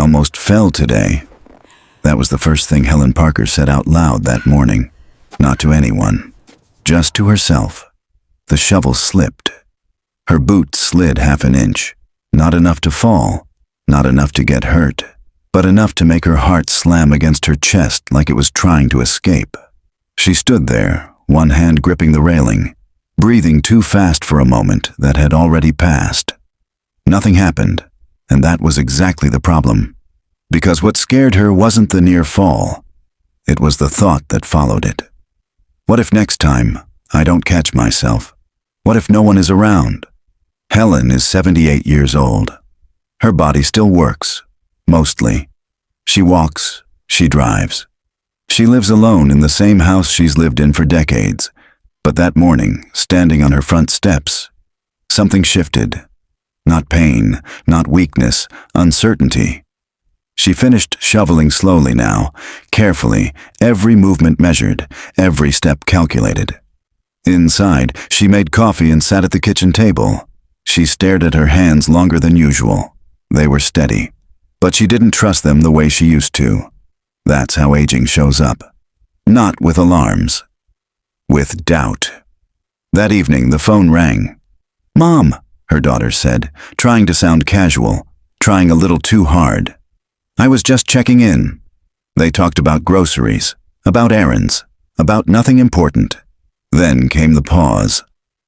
almost fell today." That was the first thing Helen Parker said out loud that morning. Not to anyone, just to herself. The shovel slipped. Her boot slid half an inch. Not enough to fall, not enough to get hurt, but enough to make her heart slam against her chest like it was trying to escape. She stood there, one hand gripping the railing, breathing too fast for a moment that had already passed. Nothing happened, and that was exactly the problem. Because what scared her wasn't the near fall. It was the thought that followed it. What if next time I don't catch myself? What if no one is around? Helen is 78 years old. Her body still works, mostly. She walks, she drives. She lives alone in the same house she's lived in for decades. But that morning, standing on her front steps, something shifted. Not pain, not weakness, uncertainty. She finished shoveling slowly now, carefully, every movement measured, every step calculated. Inside, she made coffee and sat at the kitchen table. She stared at her hands longer than usual. They were steady, but she didn't trust them the way she used to. That's how aging shows up. Not with alarms. With doubt. That evening, the phone rang. "Mom," her daughter said, trying to sound casual, trying a little too hard. "I was just checking in." They talked about groceries, about errands, about nothing important. Then came the pause.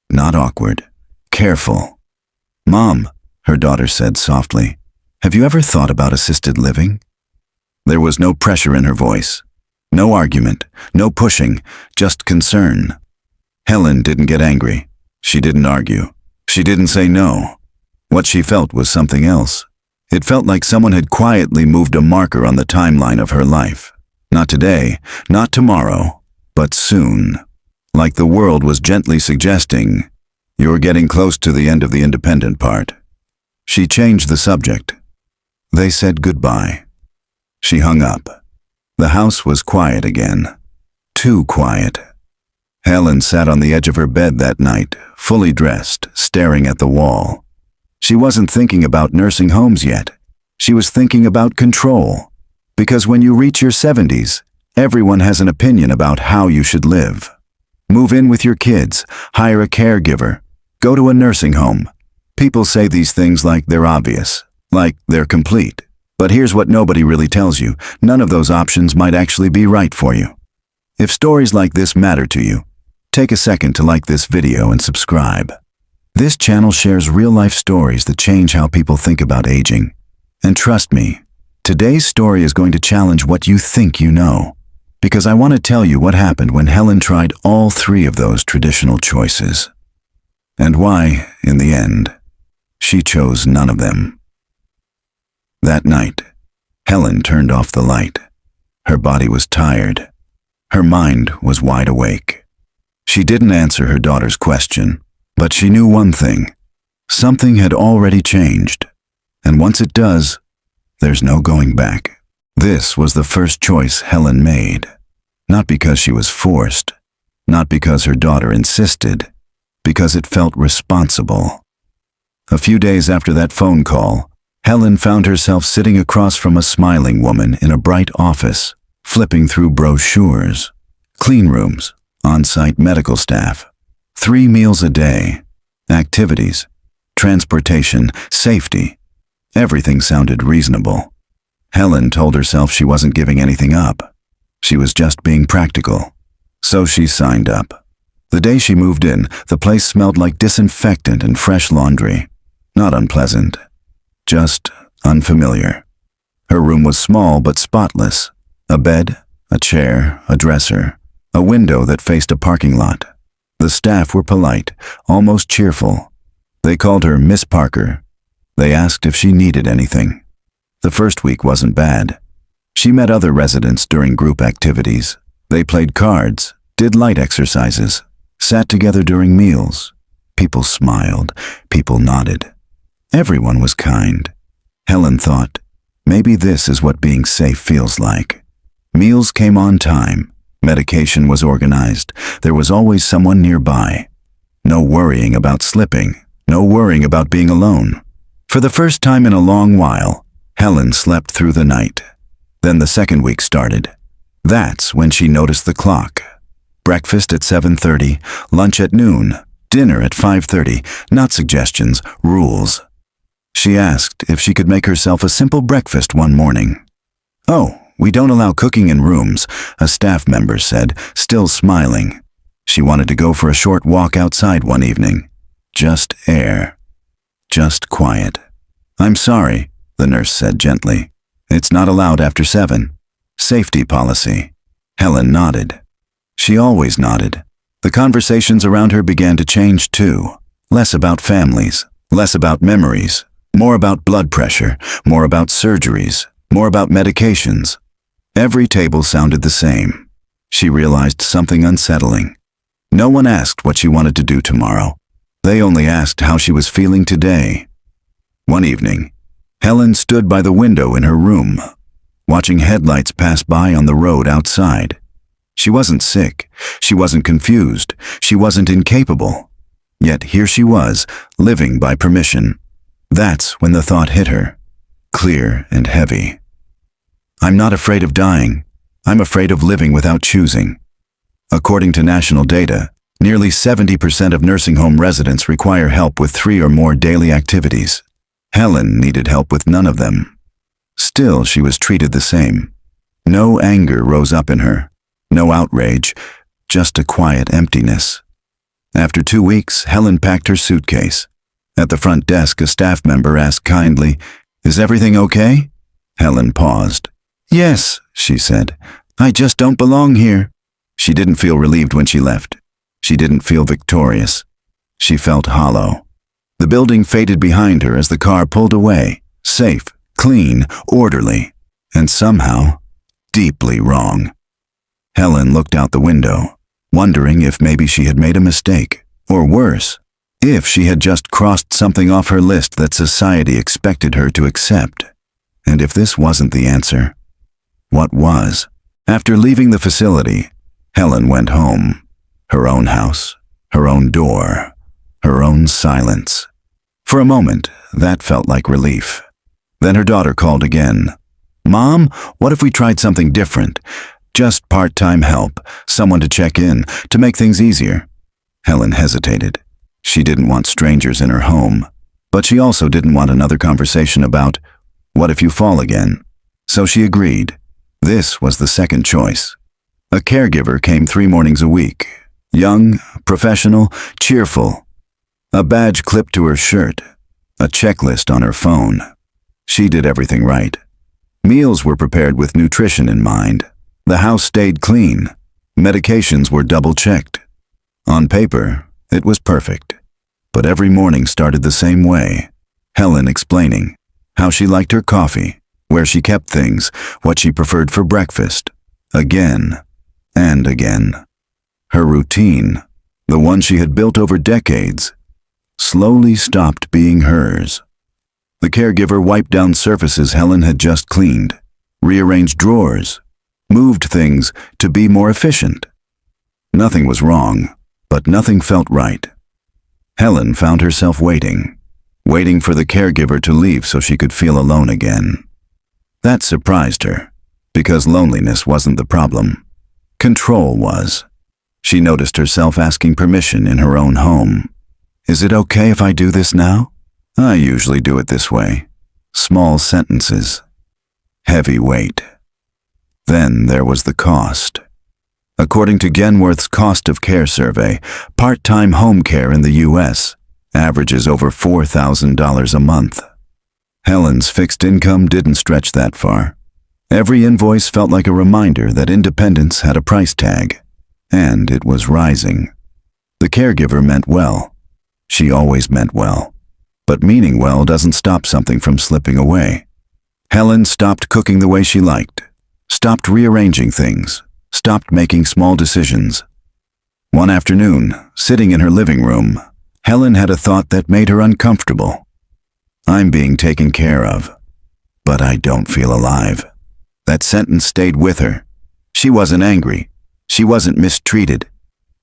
Not awkward. Careful. "Mom," her daughter said softly, "have you ever thought about assisted living?" There was no pressure in her voice. No argument, no pushing, just concern. Helen didn't get angry. She didn't argue. She didn't say no. What she felt was something else. It felt like someone had quietly moved a marker on the timeline of her life. Not today, not tomorrow, but soon. Like the world was gently suggesting, "You're getting close to the end of the independent part." She changed the subject. They said goodbye. She hung up. The house was quiet again. Too quiet. Helen sat on the edge of her bed that night, fully dressed, staring at the wall. She wasn't thinking about nursing homes yet. She was thinking about control. Because when you reach your 70s, everyone has an opinion about how you should live. Move in with your kids, hire a caregiver, go to a nursing home. People say these things like they're obvious, like they're complete. But here's what nobody really tells you. None of those options might actually be right for you. If stories like this matter to you, take a second to like this video and subscribe. This channel shares real-life stories that change how people think about aging. And trust me, today's story is going to challenge what you think you know. Because I want to tell you what happened when Helen tried all three of those traditional choices. And why, in the end, she chose none of them. That night, Helen turned off the light. Her body was tired. Her mind was wide awake. She didn't answer her daughter's question, but she knew one thing. Something had already changed. And once it does, there's no going back. This was the first choice Helen made. Not because she was forced, not because her daughter insisted, because it felt responsible. A few days after that phone call, Helen found herself sitting across from a smiling woman in a bright office, flipping through brochures, clean rooms, on-site medical staff, 3 meals a day, activities, transportation, safety. Everything sounded reasonable. Helen told herself she wasn't giving anything up. She was just being practical. So she signed up. The day she moved in, the place smelled like disinfectant and fresh laundry. Not unpleasant. Just unfamiliar. Her room was small but spotless. A bed, a chair, a dresser, a window that faced a parking lot. The staff were polite, almost cheerful. They called her Miss Parker. They asked if she needed anything. The first week wasn't bad. She met other residents during group activities. They played cards, did light exercises, sat together during meals. People smiled, people nodded. Everyone was kind. Helen thought, maybe this is what being safe feels like. Meals came on time. Medication was organized. There was always someone nearby. No worrying about slipping. No worrying about being alone. For the first time in a long while, Helen slept through the night. Then the second week started. That's when she noticed the clock. Breakfast at 7:30, lunch at noon, dinner at 5:30, not suggestions, rules. She asked if she could make herself a simple breakfast one morning. "Oh, we don't allow cooking in rooms," a staff member said, still smiling. She wanted to go for a short walk outside one evening. Just air. Just quiet. "I'm sorry," the nurse said gently. "It's not allowed after 7. Safety policy." Helen nodded. She always nodded. The conversations around her began to change too. Less about families, less about memories, more about blood pressure, more about surgeries, more about medications. Every table sounded the same. She realized something unsettling. No one asked what she wanted to do tomorrow. They only asked how she was feeling today. One evening, Helen stood by the window in her room, watching headlights pass by on the road outside. She wasn't sick, she wasn't confused, she wasn't incapable. Yet here she was, living by permission. That's when the thought hit her, clear and heavy. "I'm not afraid of dying. I'm afraid of living without choosing." According to national data, nearly 70% of nursing home residents require help with 3 or more daily activities. Helen needed help with none of them. Still, she was treated the same. No anger rose up in her, no outrage, just a quiet emptiness. After 2 weeks, Helen packed her suitcase. At the front desk, a staff member asked kindly, "Is everything okay?" Helen paused. "Yes," she said. "I just don't belong here." She didn't feel relieved when she left. She didn't feel victorious. She felt hollow. The building faded behind her as the car pulled away, safe, clean, orderly, and somehow deeply wrong. Helen looked out the window, wondering if maybe she had made a mistake, or worse, if she had just crossed something off her list that society expected her to accept. And if this wasn't the answer, what was? After leaving the facility, Helen went home. Her own house, her own door, her own silence. For a moment, that felt like relief. Then her daughter called again. "Mom, what if we tried something different? Just part-time help, someone to check in, to make things easier." Helen hesitated. She didn't want strangers in her home, but she also didn't want another conversation about, what if you fall again? So she agreed. This was the second choice. A caregiver came 3 mornings a week. Young, professional, cheerful. A badge clipped to her shirt. A checklist on her phone. She did everything right. Meals were prepared with nutrition in mind. The house stayed clean. Medications were double-checked. On paper, it was perfect. But every morning started the same way. Helen explaining how she liked her coffee, where she kept things, what she preferred for breakfast. Again and again. Her routine, the one she had built over decades, slowly stopped being hers. The caregiver wiped down surfaces Helen had just cleaned, rearranged drawers, moved things to be more efficient. Nothing was wrong, but nothing felt right. Helen found herself waiting for the caregiver to leave so she could feel alone again. That surprised her, because loneliness wasn't the problem. Control was. She noticed herself asking permission in her own home. "Is it okay if I do this now? I usually do it this way." Small sentences. Heavy weight. Then there was the cost. According to Genworth's Cost of Care survey, part-time home care in the U.S. averages over $4,000 a month. Helen's fixed income didn't stretch that far. Every invoice felt like a reminder that independence had a price tag, and it was rising. The caregiver meant well. She always meant well. But meaning well doesn't stop something from slipping away. Helen stopped cooking the way she liked, stopped rearranging things, stopped making small decisions. One afternoon, sitting in her living room, Helen had a thought that made her uncomfortable. "I'm being taken care of, but I don't feel alive." That sentence stayed with her. She wasn't angry. She wasn't mistreated.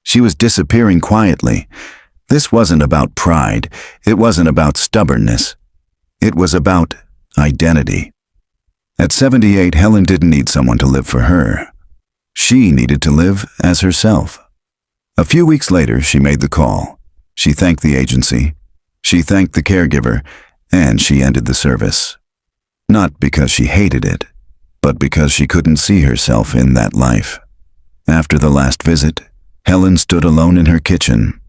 She was disappearing quietly. This wasn't about pride. It wasn't about stubbornness. It was about identity. At 78, Helen didn't need someone to live for her. She needed to live as herself. A few weeks later, she made the call. She thanked the agency. She thanked the caregiver, and she ended the service. Not because she hated it, but because she couldn't see herself in that life. After the last visit, Helen stood alone in her kitchen.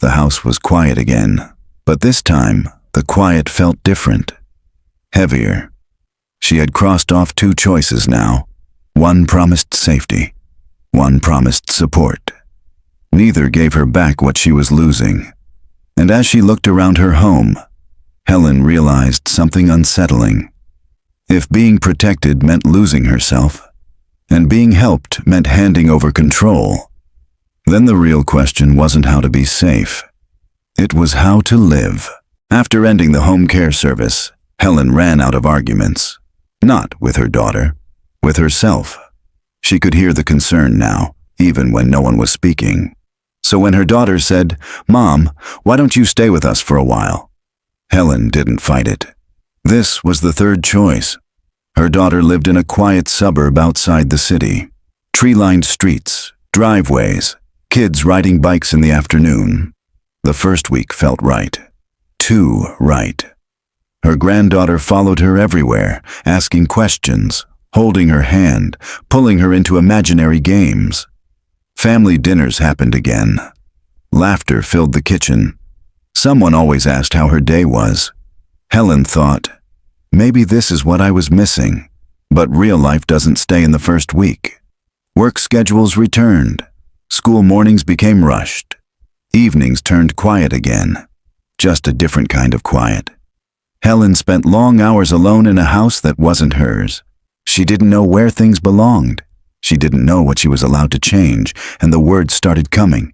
The house was quiet again, but this time, the quiet felt different, heavier. She had crossed off 2 choices now. One promised safety, one promised support. Neither gave her back what she was losing. And as she looked around her home, Helen realized something unsettling. If being protected meant losing herself, and being helped meant handing over control, then the real question wasn't how to be safe. It was how to live. After ending the home care service, Helen ran out of arguments. Not with her daughter, with herself. She could hear the concern now, even when no one was speaking. So when her daughter said, "Mom, why don't you stay with us for a while?" Helen didn't fight it. This was the 3rd choice. Her daughter lived in a quiet suburb outside the city. Tree-lined streets, driveways, kids riding bikes in the afternoon. The first week felt right. Too right. Her granddaughter followed her everywhere, asking questions, holding her hand, pulling her into imaginary games. Family dinners happened again. Laughter filled the kitchen. Someone always asked how her day was. Helen thought, maybe this is what I was missing. But real life doesn't stay in the first week. Work schedules returned. School mornings became rushed. Evenings turned quiet again. Just a different kind of quiet. Helen spent long hours alone in a house that wasn't hers. She didn't know where things belonged. She didn't know what she was allowed to change, and the words started coming.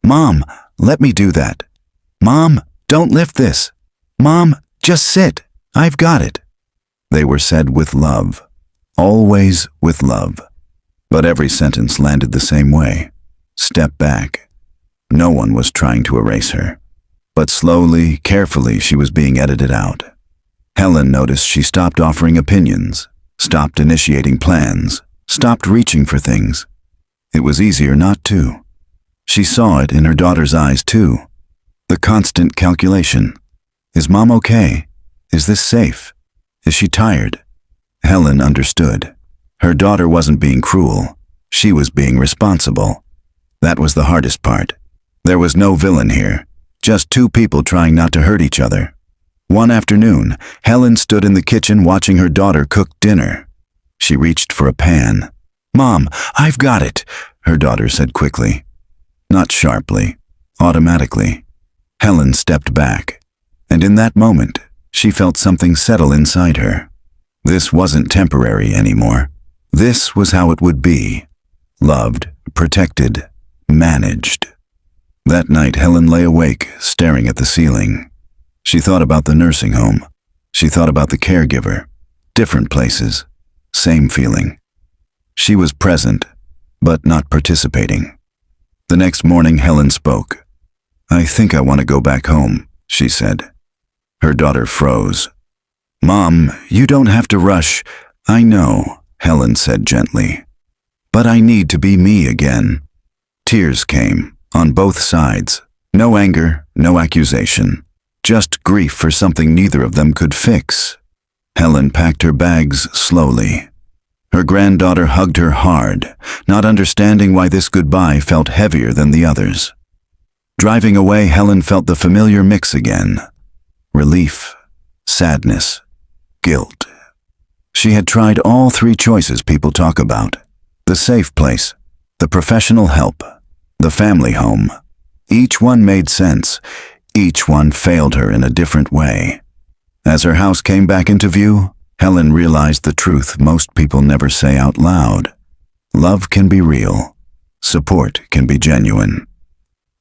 "Mom, let me do that. Mom, don't lift this. Mom, just sit. I've got it." They were said with love. Always with love. But every sentence landed the same way. Step back. No one was trying to erase her. But slowly, carefully, she was being edited out. Helen noticed she stopped offering opinions, stopped initiating plans, stopped reaching for things. It was easier not to. She saw it in her daughter's eyes too. The constant calculation. Is Mom okay? Is this safe? Is she tired? Helen understood. Her daughter wasn't being cruel. She was being responsible. That was the hardest part. There was no villain here. Just 2 people trying not to hurt each other. One afternoon, Helen stood in the kitchen watching her daughter cook dinner. She reached for a pan. "Mom, I've got it," her daughter said quickly. Not sharply, automatically. Helen stepped back, and in that moment, she felt something settle inside her. This wasn't temporary anymore. This was how it would be. Loved, protected, managed. That night, Helen lay awake, staring at the ceiling. She thought about the nursing home. She thought about the caregiver. Different places. Same feeling. She was present, but not participating. The next morning, Helen spoke. "I think I want to go back home," she said. Her daughter froze. "Mom, you don't have to rush." "I know," Helen said gently. "But I need to be me again." Tears came, on both sides. No anger, no accusation. Just grief for something neither of them could fix. Helen packed her bags slowly. Her granddaughter hugged her hard, not understanding why this goodbye felt heavier than the others. Driving away, Helen felt the familiar mix again. Relief, sadness, guilt. She had tried all 3 choices people talk about. The safe place, the professional help, the family home. Each one made sense. Each one failed her in a different way. As her house came back into view, Helen realized the truth most people never say out loud. Love can be real. Support can be genuine.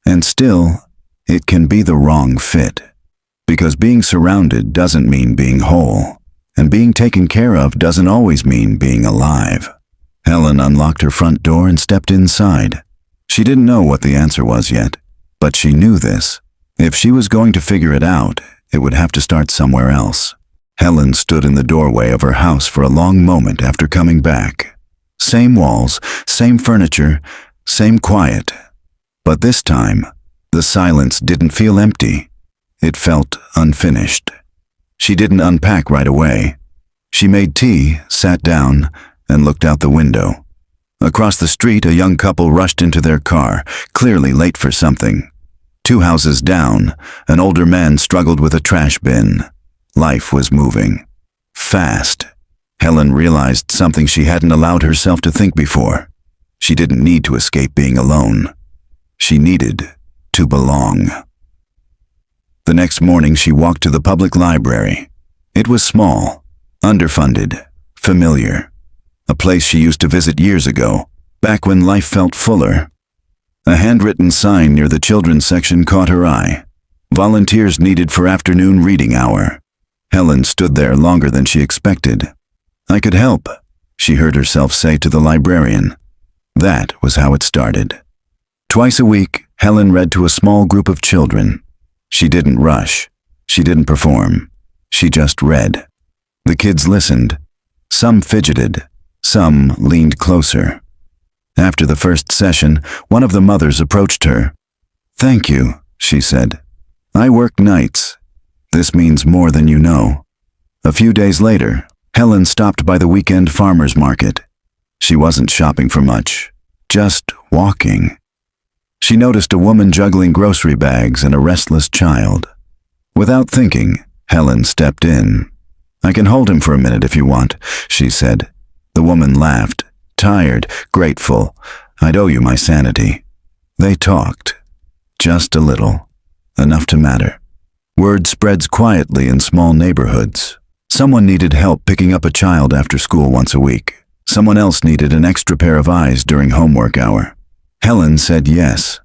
And still, it can be the wrong fit. Because being surrounded doesn't mean being whole. And being taken care of doesn't always mean being alive. Helen unlocked her front door and stepped inside. She didn't know what the answer was yet, but she knew this. If she was going to figure it out, it would have to start somewhere else. Helen stood in the doorway of her house for a long moment after coming back. Same walls, same furniture, same quiet. But this time, the silence didn't feel empty. It felt unfinished. She didn't unpack right away. She made tea, sat down, and looked out the window. Across the street, a young couple rushed into their car, clearly late for something. 2 houses down, an older man struggled with a trash bin. Life was moving. Fast. Helen realized something she hadn't allowed herself to think before. She didn't need to escape being alone. She needed to belong. The next morning, she walked to the public library. It was small, underfunded, familiar. A place she used to visit years ago, back when life felt fuller. A handwritten sign near the children's section caught her eye. Volunteers needed for afternoon reading hour. Helen stood there longer than she expected. "I could help," she heard herself say to the librarian. That was how it started. Twice a week, Helen read to a small group of children. She didn't rush. She didn't perform. She just read. The kids listened. Some fidgeted. Some leaned closer. After the first session, one of the mothers approached her. "Thank you," she said. "I work nights. This means more than you know." A few days later, Helen stopped by the weekend farmer's market. She wasn't shopping for much, just walking. She noticed a woman juggling grocery bags and a restless child. Without thinking, Helen stepped in. "I can hold him for a minute if you want," she said. The woman laughed, tired, grateful. "I'd owe you my sanity." They talked. Just a little. Enough to matter. Word spreads quietly in small neighborhoods. Someone needed help picking up a child after school once a week. Someone else needed an extra pair of eyes during homework hour. Helen said yes.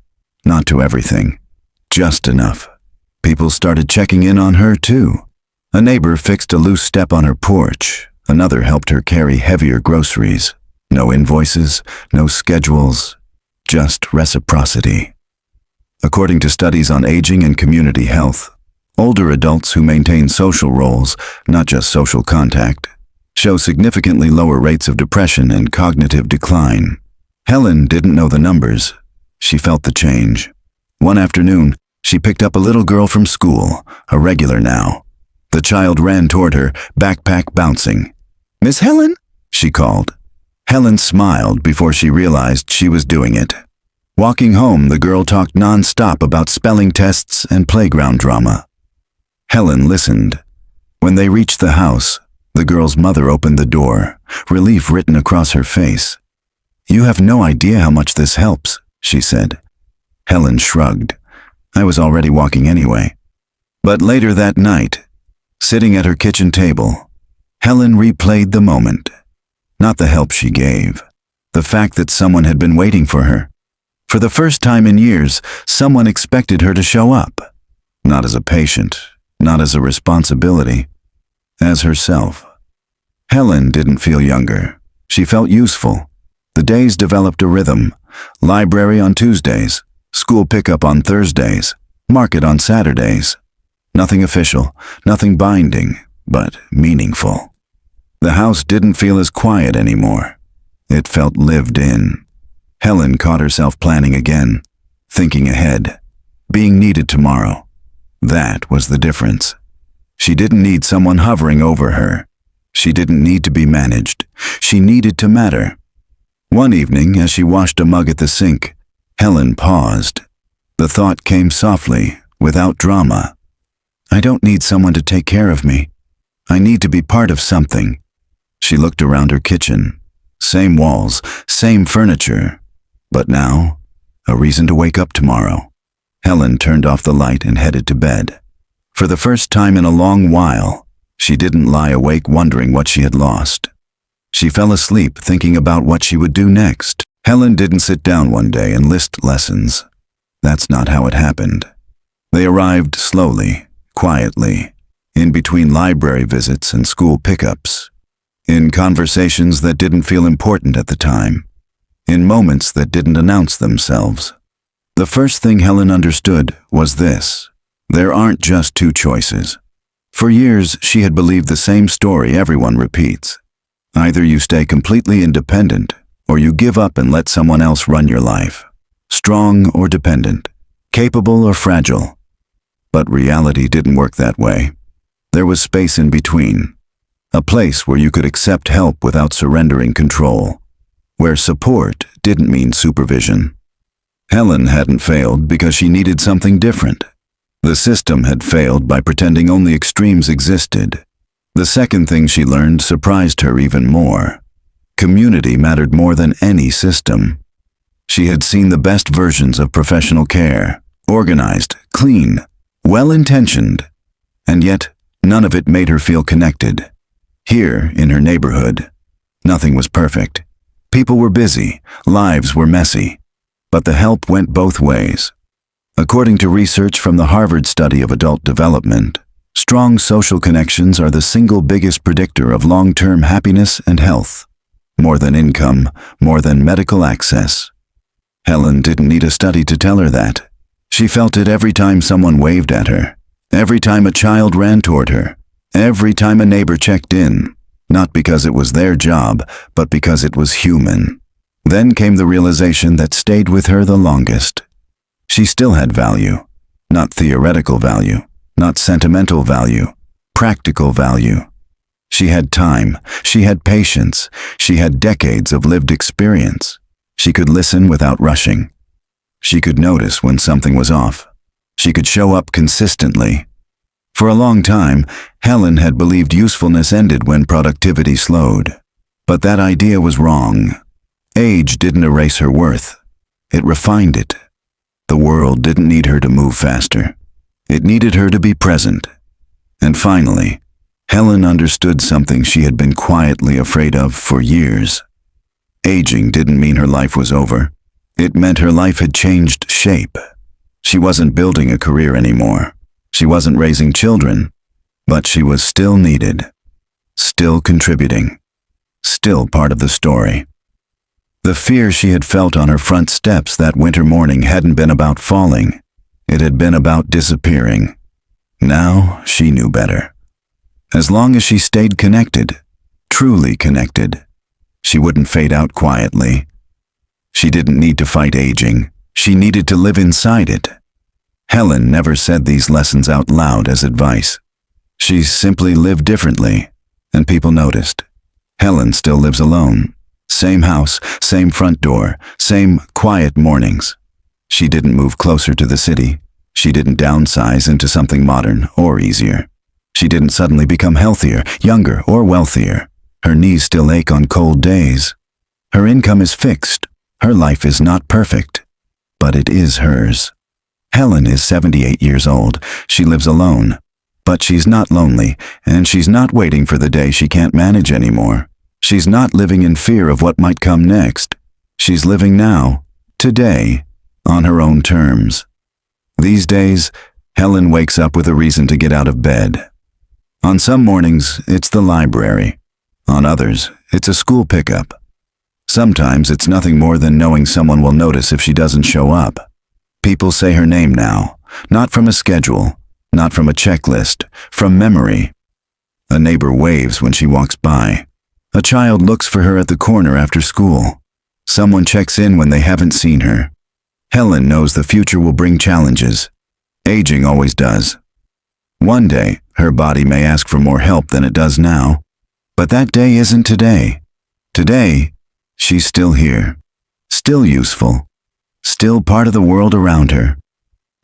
Not to everything. Just enough. People started checking in on her too. A neighbor fixed a loose step on her porch. Another helped her carry heavier groceries. No invoices, no schedules, just reciprocity. According to studies on aging and community health, older adults who maintain social roles, not just social contact, show significantly lower rates of depression and cognitive decline. Helen didn't know the numbers. She felt the change. One afternoon, she picked up a little girl from school, a regular now. The child ran toward her, backpack bouncing. "Miss Helen?" she called. Helen smiled before she realized she was doing it. Walking home, the girl talked non-stop about spelling tests and playground drama. Helen listened. When they reached the house, the girl's mother opened the door, relief written across her face. "You have no idea how much this helps," she said. Helen shrugged. "I was already walking anyway." But later that night, sitting at her kitchen table, Helen replayed the moment. Not the help she gave, the fact that someone had been waiting for her. For the first time in years, someone expected her to show up. Not as a patient, not as a responsibility, as herself. Helen didn't feel younger. She felt useful. The days developed a rhythm. Library on Tuesdays, school pickup on Thursdays, market on Saturdays. Nothing official, nothing binding, but meaningful. The house didn't feel as quiet anymore. It felt lived in. Helen caught herself planning again, thinking ahead, being needed tomorrow. That was the difference. She didn't need someone hovering over her. She didn't need to be managed. She needed to matter. One evening, as she washed a mug at the sink, Helen paused. The thought came softly, without drama. "I don't need someone to take care of me. I need to be part of something." She looked around her kitchen. Same walls, same furniture. But now, a reason to wake up tomorrow. Helen turned off the light and headed to bed. For the first time in a long while, she didn't lie awake wondering what she had lost. She fell asleep thinking about what she would do next. Helen didn't sit down one day and list lessons. That's not how it happened. They arrived slowly, quietly, in between library visits and school pickups, in conversations that didn't feel important at the time, in moments that didn't announce themselves. The first thing Helen understood was this: there aren't just two choices. For years, she had believed the same story everyone repeats. Either you stay completely independent, or you give up and let someone else run your life. Strong or dependent, capable or fragile. But reality didn't work that way. There was space in between. A place where you could accept help without surrendering control. Where support didn't mean supervision. Helen hadn't failed because she needed something different. The system had failed by pretending only extremes existed. The second thing she learned surprised her even more. Community mattered more than any system. She had seen the best versions of professional care, organized, clean, well-intentioned, and yet none of it made her feel connected. Here, in her neighborhood, nothing was perfect. People were busy, lives were messy, but the help went both ways. According to research from the Harvard Study of Adult Development, strong social connections are the single biggest predictor of long-term happiness and health. More than income, more than medical access. Helen didn't need a study to tell her that. She felt it every time someone waved at her, every time a child ran toward her, every time a neighbor checked in, not because it was their job, but because it was human. Then came the realization that stayed with her the longest. She still had value, not theoretical value, not sentimental value, practical value. She had time, she had patience, she had decades of lived experience. She could listen without rushing. She could notice when something was off. She could show up consistently. For a long time, Helen had believed usefulness ended when productivity slowed. But that idea was wrong. Age didn't erase her worth. It refined it. The world didn't need her to move faster. It needed her to be present. And finally, Helen understood something she had been quietly afraid of for years. Aging didn't mean her life was over. It meant her life had changed shape. She wasn't building a career anymore. She wasn't raising children, but she was still needed, still contributing, still part of the story. The fear she had felt on her front steps that winter morning hadn't been about falling. It had been about disappearing. Now she knew better. As long as she stayed connected, truly connected, she wouldn't fade out quietly. She didn't need to fight aging. She needed to live inside it. Helen never said these lessons out loud as advice. She simply lived differently, and people noticed. Helen still lives alone. Same house, same front door, same quiet mornings. She didn't move closer to the city. She didn't downsize into something modern or easier. She didn't suddenly become healthier, younger, or wealthier. Her knees still ache on cold days. Her income is fixed. Her life is not perfect, but it is hers. Helen is 78 years old. She lives alone. But she's not lonely, and she's not waiting for the day she can't manage anymore. She's not living in fear of what might come next. She's living now, today, on her own terms. These days, Helen wakes up with a reason to get out of bed. On some mornings, it's the library. On others, it's a school pickup. Sometimes it's nothing more than knowing someone will notice if she doesn't show up. People say her name now, not from a schedule, not from a checklist, from memory. A neighbor waves when she walks by. A child looks for her at the corner after school. Someone checks in when they haven't seen her. Helen knows the future will bring challenges. Aging always does. One day, her body may ask for more help than it does now. But that day isn't today. Today, she's still here. Still useful. Still part of the world around her.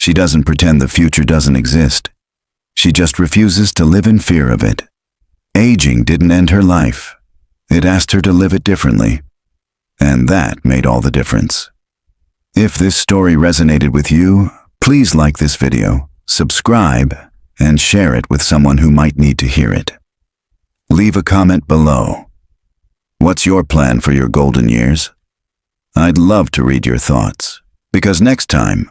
She doesn't pretend the future doesn't exist. She just refuses to live in fear of it. Aging didn't end her life. It asked her to live it differently. And that made all the difference. If this story resonated with you, please like this video, subscribe, and share it with someone who might need to hear it. Leave a comment below. What's your plan for your golden years? I'd love to read your thoughts, because next time,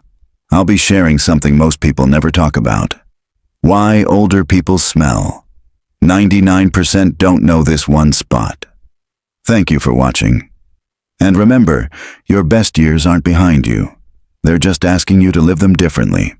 I'll be sharing something most people never talk about. Why older people smell. 99% don't know this one spot. Thank you for watching. And remember, your best years aren't behind you. They're just asking you to live them differently.